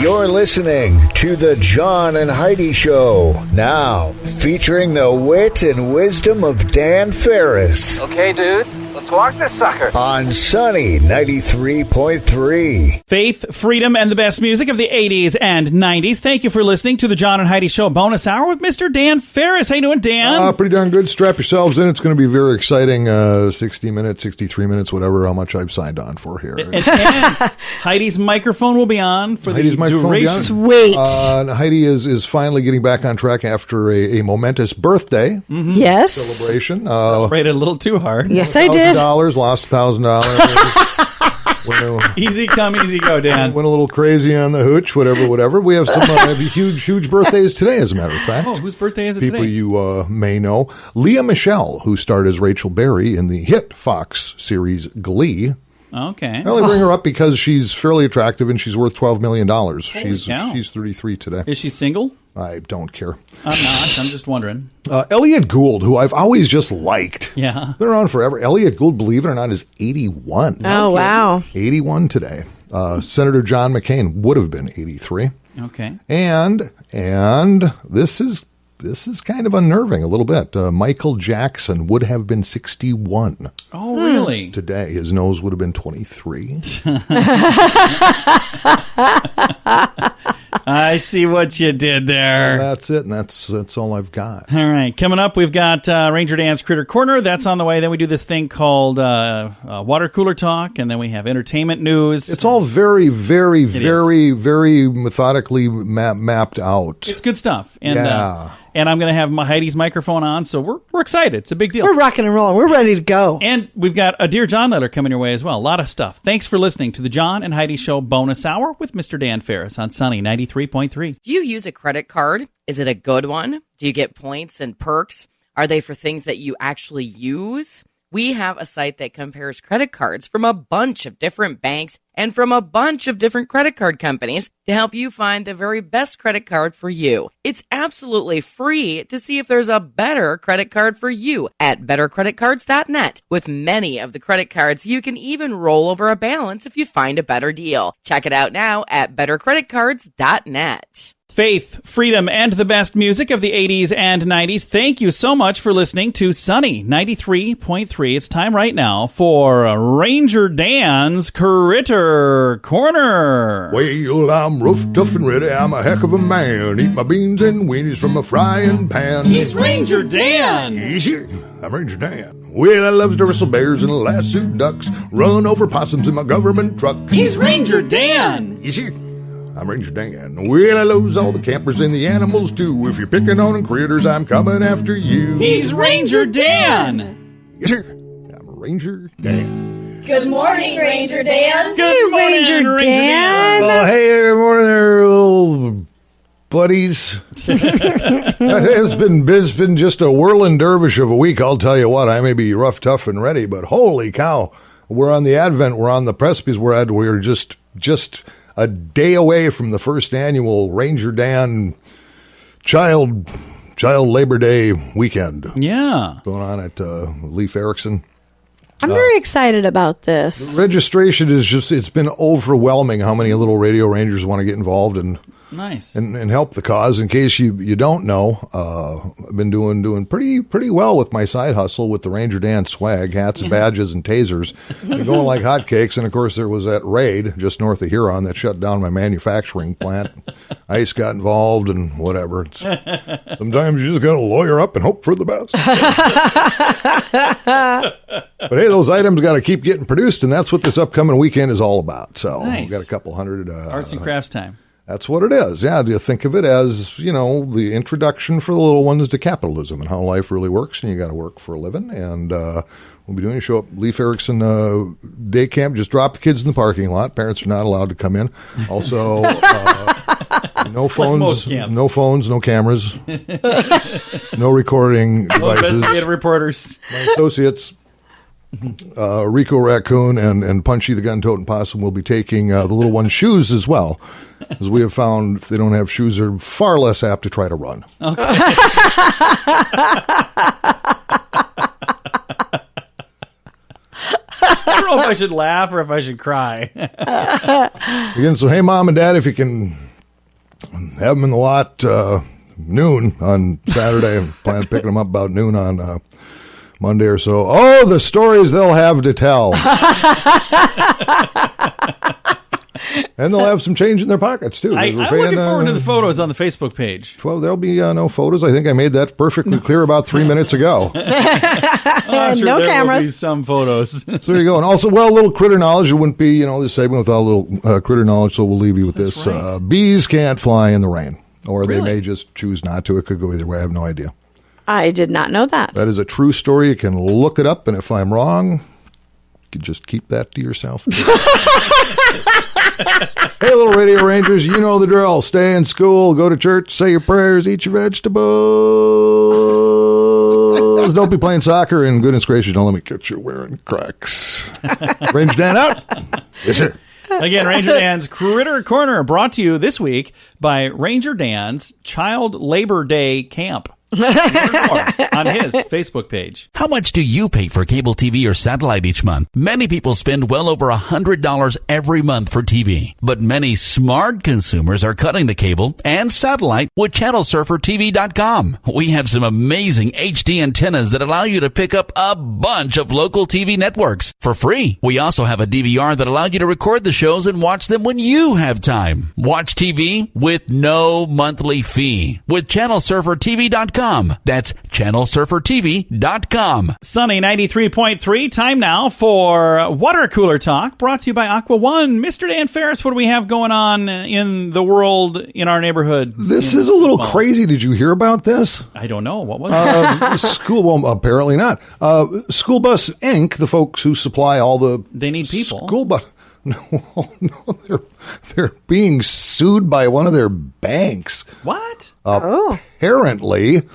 You're listening to the John and Heidi Show, now featuring the wit and wisdom of Dan Farris. Okay, dudes, let's walk this sucker. On Sunny 93.3. Faith, freedom, and the best music of the 80s and 90s. Thank you for listening to the John and Heidi Show bonus hour with Mr. Dan Farris. How you doing, Dan? Pretty darn good. Strap yourselves in. It's going to be very exciting. 60 minutes, 63 minutes, whatever, how much I've signed on for here. And Heidi's microphone will be on for Heidi's the microphone duration. Sweet. And Heidi is finally getting back on track after a momentous birthday Yes. celebration. Celebrated a little too hard. Yes, I did. $1,000, lost $1,000. Easy come, easy go, Dan. Went a little crazy on the hooch, whatever. We have some huge birthdays today, as a matter of fact. Oh, whose birthday is it People today? you may know. Leah Michelle, who starred as Rachel Berry in the hit Fox series Glee. Okay. I only bring her up because she's fairly attractive and she's worth $12 million. She's cow. 33 today. Is she single? I don't care. I'm not. I'm just wondering. Elliot Gould, who I've always just liked. Yeah. Been around forever. Elliot Gould, believe it or not, is 81. Oh, wow. 81 today. Senator John McCain would have been 83. Okay. And this is kind of unnerving a little bit. Michael Jackson would have been 61. Oh, really? Today. His nose would have been 23. I see what you did there. And that's it, and that's all I've got. All right. Coming up, we've got Ranger Dan's Critter Corner. That's on the way. Then we do this thing called Water Cooler Talk, and then we have entertainment news. It's all very, very, very, very methodically mapped out. It's good stuff. And, Yeah. And I'm going to have Heidi's microphone on, so we're excited. It's a big deal. We're rocking and rolling. We're ready to go. And we've got a Dear John letter coming your way as well. A lot of stuff. Thanks for listening to the John and Heidi Show bonus hour with Mr. Dan Farris on Sunny 93.3. Do you use a credit card? Is it a good one? Do you get points and perks? Are they for things that you actually use? We have a site that compares credit cards from a bunch of different banks and from a bunch of different credit card companies to help you find the very best credit card for you. It's absolutely free to see if there's a better credit card for you at bettercreditcards.net. With many of the credit cards, you can even roll over a balance if you find a better deal. Check it out now at bettercreditcards.net. Faith, freedom, and the best music of the 80s and 90s. Thank you so much for listening to Sunny 93.3. It's time right now for Ranger Dan's Critter Corner. Well, I'm rough, tough, and ready. I'm a heck of a man. Eat my beans and weenies from a frying pan. He's Ranger Dan. Easy. I'm Ranger Dan. Well, I loves to wrestle bears and lasso ducks. Run over possums in my government truck. He's Ranger Dan. Easy. I'm Ranger Dan. Well, I loves all the campers and the animals too. If you're picking on critters, I'm coming after you. He's Ranger Dan. Yes, sir. I'm Ranger Dan. Good morning, Ranger Dan. Good morning, Ranger Dan. Oh, hey, good morning there, little buddies. It's been just a whirling dervish of a week, I'll tell you what. I may be rough, tough, and ready, but holy cow. We're on the advent. We're on the precipice. We're just a day away from the first annual Ranger Dan Child Labor Day weekend. Yeah. Going on at Leif Erikson. I'm very excited about this. Registration is it's been overwhelming how many little radio rangers want to get involved and Nice. and help the cause. In case you don't know, I've been doing pretty well with my side hustle with the Ranger Dan swag, hats and badges and tasers. Been going like hotcakes. And of course, there was that raid just north of Huron that shut down my manufacturing plant. ICE got involved and whatever. Sometimes you just got to lawyer up and hope for the best. But hey, those items got to keep getting produced, and that's what this upcoming weekend is all about. So Nice. we've got a couple hundred Arts and crafts time. That's what it is. Yeah, do you think of it as, the introduction for the little ones to capitalism and how life really works, and you got to work for a living. And we'll be doing a show at Leif Erikson Day Camp. Just drop the kids in the parking lot. Parents are not allowed to come in. Also, no phones, no cameras, no recording devices. Investigative reporters. My associates, Rico Raccoon and Punchy the Gun-Toting Possum will be taking the little one's shoes as well, as we have found if they don't have shoes, they're far less apt to try to run. Okay. I don't know if I should laugh or if I should cry. Again, so hey, Mom and Dad, if you can Have them in the lot noon on Saturday. Plan on picking them up about noon on Monday or so. Oh, the stories they'll have to tell. And they'll have some change in their pockets, too. I'm looking forward to the photos on the Facebook page. Well, there'll be no photos. I think I made that perfectly clear about 3 minutes ago. I'm sure No there cameras. will be some photos. So there you go. And also, well, a little critter knowledge. It wouldn't be, this segment without a little critter knowledge, so we'll leave you with this. right. Bees can't fly in the rain, or Really? they may just choose not to. It could go either way. I have no idea. I did not know that. That is a true story. You can look it up, and if I'm wrong, you can just keep that to yourself. Hey, little radio rangers, you know the drill. Stay in school, go to church, say your prayers, eat your vegetables. Don't be playing soccer, and goodness gracious, don't let me catch you wearing Crocs. Ranger Dan out. Yes, sir. Again, Ranger Dan's Critter Corner brought to you this week by Ranger Dan's Child Labor Day Camp. Learn more on his Facebook page. How much do you pay for cable TV or satellite each month? Many people spend well over $100 every month for TV, but many smart consumers are cutting the cable and satellite with ChannelSurferTV.com. We have some amazing HD antennas that allow you to pick up a bunch of local TV networks for free. We also have a DVR that allows you to record the shows and watch them when you have time. Watch TV with no monthly fee with ChannelSurferTV.com. That's ChannelSurferTV.com. Sunny 93.3. Time now for Water Cooler Talk, brought to you by Aqua One. Mr. Dan Farris, what do we have going on in the world, in our neighborhood? This is a little crazy. Did you hear about this? I don't know. What was it? Well, apparently not. School Bus Inc., the folks who supply all the... They need people. School bus... No, they're being sued by one of their banks. What? Apparently, it's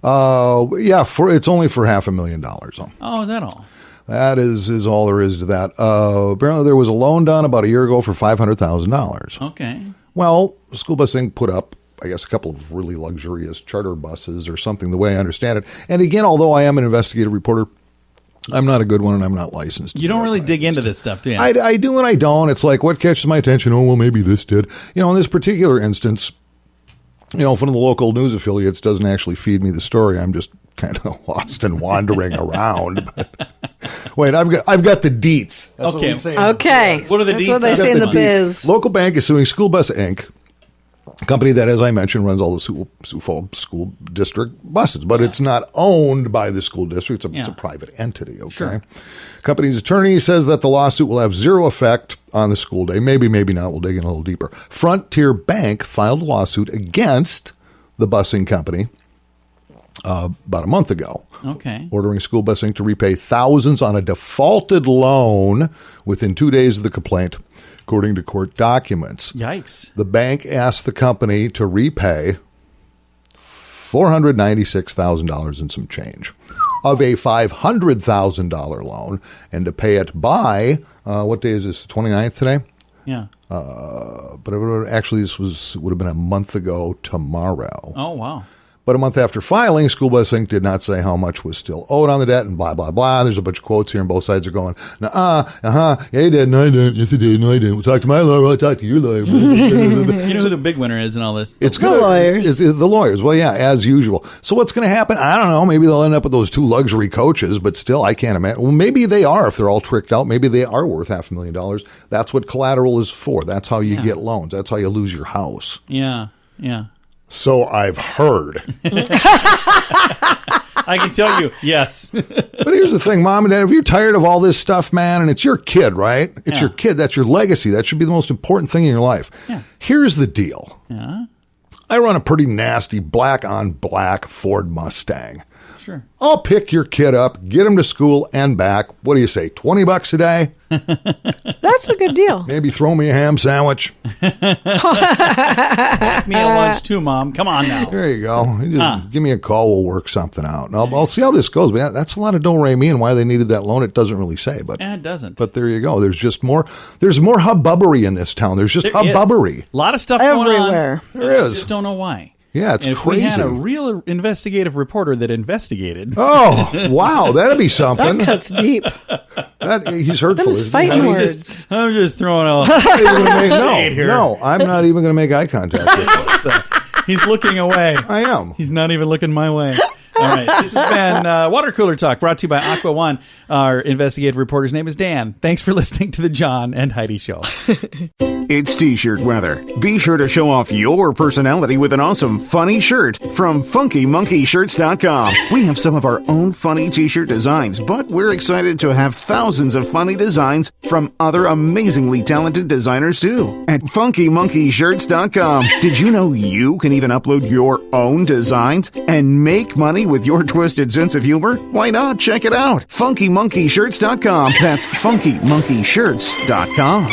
only for $500,000. Oh, is that all? That is all there is to that. Apparently, there was a loan done about a year ago for $500,000. Okay. Well, School Bus Inc. put up, I guess, a couple of really luxurious charter buses or something, the way I understand it. And again, although I am an investigative reporter, I'm not a good one, and I'm not licensed. You don't really dig into this stuff, do you? I do and I don't. It's like, what catches my attention? Oh, well, maybe this did. In this particular instance, if one of the local news affiliates doesn't actually feed me the story, I'm just kind of lost and wandering around. But wait, I've got the deets. That's Okay. what we say. Okay. What are the That's deets? what they I've say in the got biz. Local bank is suing School Bus Inc., a company that, as I mentioned, runs all the Sioux Falls school district buses, but it's not owned by the school district. It's a private entity, okay? Sure. Company's attorney says that the lawsuit will have zero effect on the school day. Maybe not. We'll dig in a little deeper. Frontier Bank filed a lawsuit against the busing company about a month ago. Okay. Ordering School Bus Inc. to repay thousands on a defaulted loan within 2 days of the complaint, according to court documents. Yikes. The bank asked the company to repay $496,000 and some change of a $500,000 loan, and to pay it by, what day is this, 29th today? Yeah. But actually, this would have been a month ago tomorrow. Oh, wow. But a month after filing, School Bus Inc. did not say how much was still owed on the debt, and blah, blah, blah. There's a bunch of quotes here, and both sides are going, yeah, he did, no, I didn't, yes, he did, no, I didn't. We'll talk to my lawyer, I'll talk to your lawyer. You know who the big winner is in all this? It's The lawyers. The lawyers. Well, yeah, as usual. So what's going to happen? I don't know. Maybe they'll end up with those two luxury coaches, but still, I can't imagine. Well, maybe they are if they're all tricked out. Maybe they are worth $500,000. That's what collateral is for. That's how you get loans. That's how you lose your house. Yeah. So I've heard. I can tell you, yes. But here's the thing, Mom and Dad, if you're tired of all this stuff, man, and it's your kid, right? It's your kid. That's your legacy. That should be the most important thing in your life. Yeah. Here's the deal. Yeah. I run a pretty nasty black on black Ford Mustang. Sure. I'll pick your kid up, get him to school and back. What do you say, $20 a day? That's a good deal. Maybe throw me a ham sandwich. Pack me a lunch too, Mom. Come on now. There you go. You just give me a call. We'll work something out. And I'll see how this goes. But that's a lot of do-re-mi, and why they needed that loan, it doesn't really say. But Yeah, it doesn't. But there you go. There's just more. There's more hubbubbery in this town. There's just There is. hubbubbery. A lot of stuff going Everywhere. on. There I is. just don't know why. Yeah, it's and if crazy. we had a real investigative reporter that investigated. Oh, wow. That'd be something. That cuts deep. That'd He's hurtful. Those Isn't he? fighting Heidi? words. I'm just throwing out. No, I'm not even going to make eye contact with him. He's looking away. I am. He's not even looking my way. All right. This has been Water Cooler Talk, brought to you by Aqua One. Our investigative reporter's name is Dan. Thanks for listening to the John and Heidi Show. It's T-shirt weather. Be sure to show off your personality with an awesome, funny shirt from FunkyMonkeyShirts.com. We have some of our own funny T-shirt designs, but we're excited to have thousands of funny designs from other amazingly talented designers too. At FunkyMonkeyShirts.com. Did you know you can even upload your own designs and make money with your twisted sense of humor? Why not? Check it out. FunkyMonkeyShirts.com. That's FunkyMonkeyShirts.com.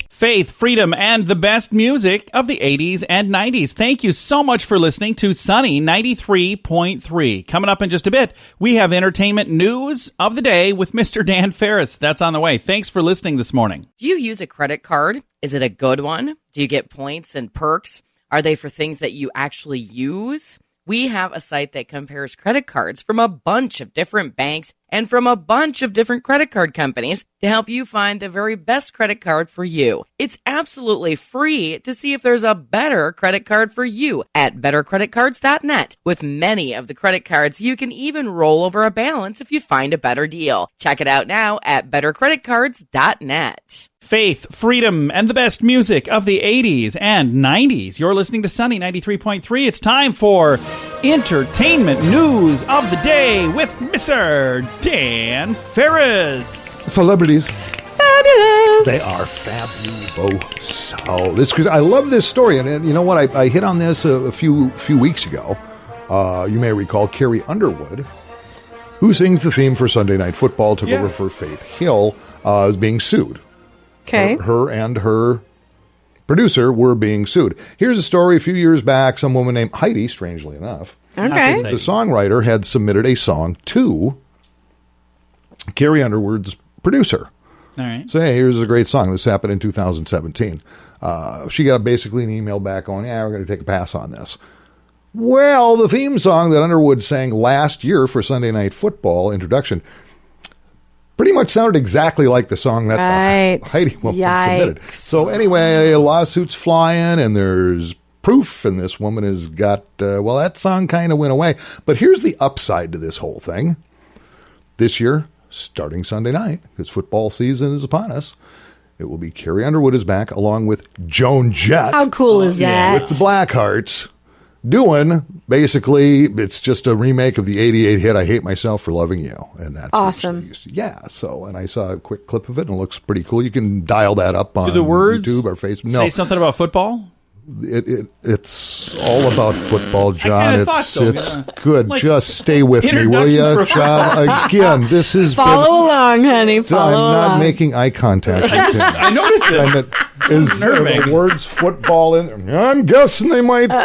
Faith, freedom, and the best music of the 80s and 90s. Thank you so much for listening to Sunny 93.3. Coming up in just a bit, we have entertainment news of the day with Mr. Dan Farris. That's on the way. Thanks for listening this morning. Do you use a credit card? Is it a good one? Do you get points and perks? Are they for things that you actually use? We have a site that compares credit cards from a bunch of different banks and from a bunch of different credit card companies to help you find the very best credit card for you. It's absolutely free to see if there's a better credit card for you at bettercreditcards.net. With many of the credit cards, you can even roll over a balance if you find a better deal. Check it out now at bettercreditcards.net. Faith, freedom, and the best music of the 80s and 90s. You're listening to Sunny 93.3. It's time for entertainment news of the day with Mr. Dan Farris. Celebrities. Fabulous. They are fabulous. Oh, because I love this story, and you know what? I hit on this a few weeks ago. You may recall Carrie Underwood, who sings the theme for Sunday Night Football, took over for Faith Hill, is being sued. Okay. Her and her producer were being sued. Here's a story a few years back. Some woman named Heidi, strangely enough, Okay. the songwriter, had submitted a song to Carrie Underwood's producer. All right. Say, hey, here's a great song. This happened in 2017. She got basically an email back going, we're going to take a pass on this. Well, the theme song that Underwood sang last year for Sunday Night Football introduction pretty much sounded exactly like the song that Heidi woman submitted. So anyway, lawsuits flying, and there's proof, and this woman has got, that song kind of went away. But here's the upside to this whole thing. This year, starting Sunday night, because football season is upon us, it will be Carrie Underwood is back, along with Joan Jett. How cool is that? With the Blackhearts. Doing, basically, it's just a remake of the 88 hit, I Hate Myself for Loving You. And that's awesome. And I saw a quick clip of it, and it looks pretty cool. You can dial that up on the words YouTube or Facebook. Say something about football? It's all about football, John. It's good. Like, just stay with me, will you, John? Again, this is follow along, honey. Follow I'm not along. making eye contact. I noticed it. Is the words football in there? I'm guessing they might be.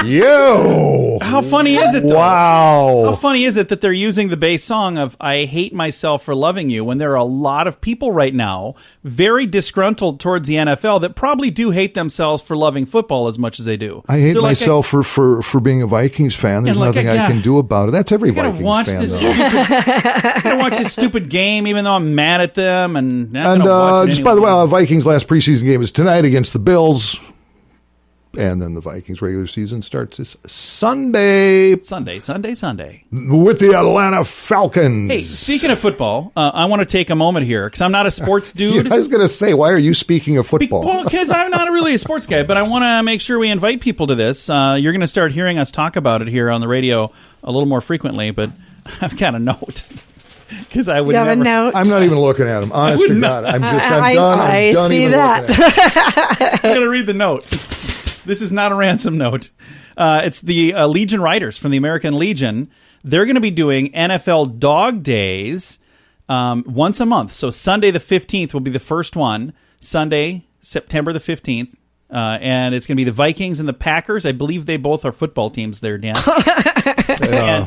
Yo! How funny is it, though? Wow. How funny is it that they're using the bass song of I Hate Myself for Loving You when there are a lot of people right now very disgruntled towards the NFL that probably do hate themselves for loving football as much as they do. I hate myself for being a Vikings fan. There's nothing I can do about it. That's every Vikings fan, I'm going to watch this stupid game even though I'm mad at them. And just by the way, Vikings' last preseason game is tonight against the Bills. And then the Vikings regular season starts this Sunday. Sunday. With the Atlanta Falcons. Hey, speaking of football, I want to take a moment here because I'm not a sports dude. I was going to say, why are you speaking of football? Well, because I'm not really a sports guy, but I want to make sure we invite people to this. You're going to start hearing us talk about it here on the radio a little more frequently, but I've got a note. Because I would have a note? I'm not even looking at him. Honest to God. I'm done. I see that. I'm going to read the note. This is not a ransom note. It's the Legion Riders from the American Legion. They're going to be doing NFL Dog Days once a month. So Sunday the 15th will be the first one. Sunday, September the 15th. And it's going to be the Vikings and the Packers. I believe they both are football teams there, Dan.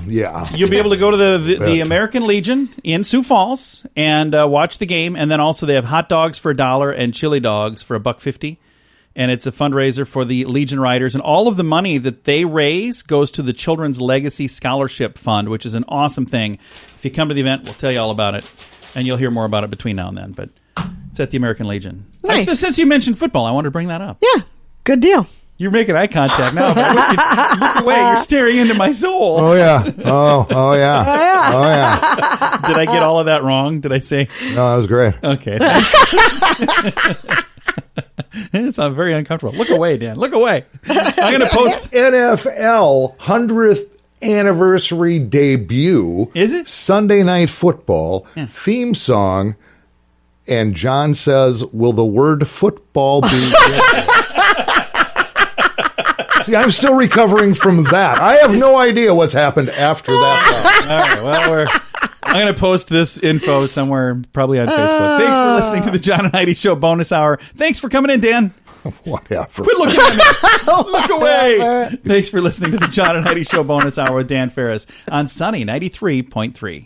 Yeah. You'll be able to go to the American Legion in Sioux Falls and watch the game. And then also they have hot dogs for $1 and chili dogs for $1.50. and it's a fundraiser for the Legion Riders. And all of the money that they raise goes to the Children's Legacy Scholarship Fund, which is an awesome thing. If you come to the event, we'll tell you all about it, and you'll hear more about it between now and then. But it's at the American Legion. Nice. Since you mentioned football, I wanted to bring that up. Yeah, good deal. You're making eye contact now. But look away. You're staring into my soul. Oh, yeah. Oh, yeah. Did I get all of that wrong? Did I say? No, that was great. Okay. It's very uncomfortable. Look away, Dan. Look away. I'm going to post. NFL 100th anniversary debut. Is it? Sunday Night Football theme song. And John says, will the word football be... See, I'm still recovering from that. I have no idea what's happened after that. All right, well, I'm going to post this info somewhere, probably on Facebook. Thanks for listening to the John and Heidi Show bonus hour. Thanks for coming in, Dan. Whatever. Quit looking at me. Look away. Thanks for listening to the John and Heidi Show bonus hour with Dan Farris on Sunny 93.3.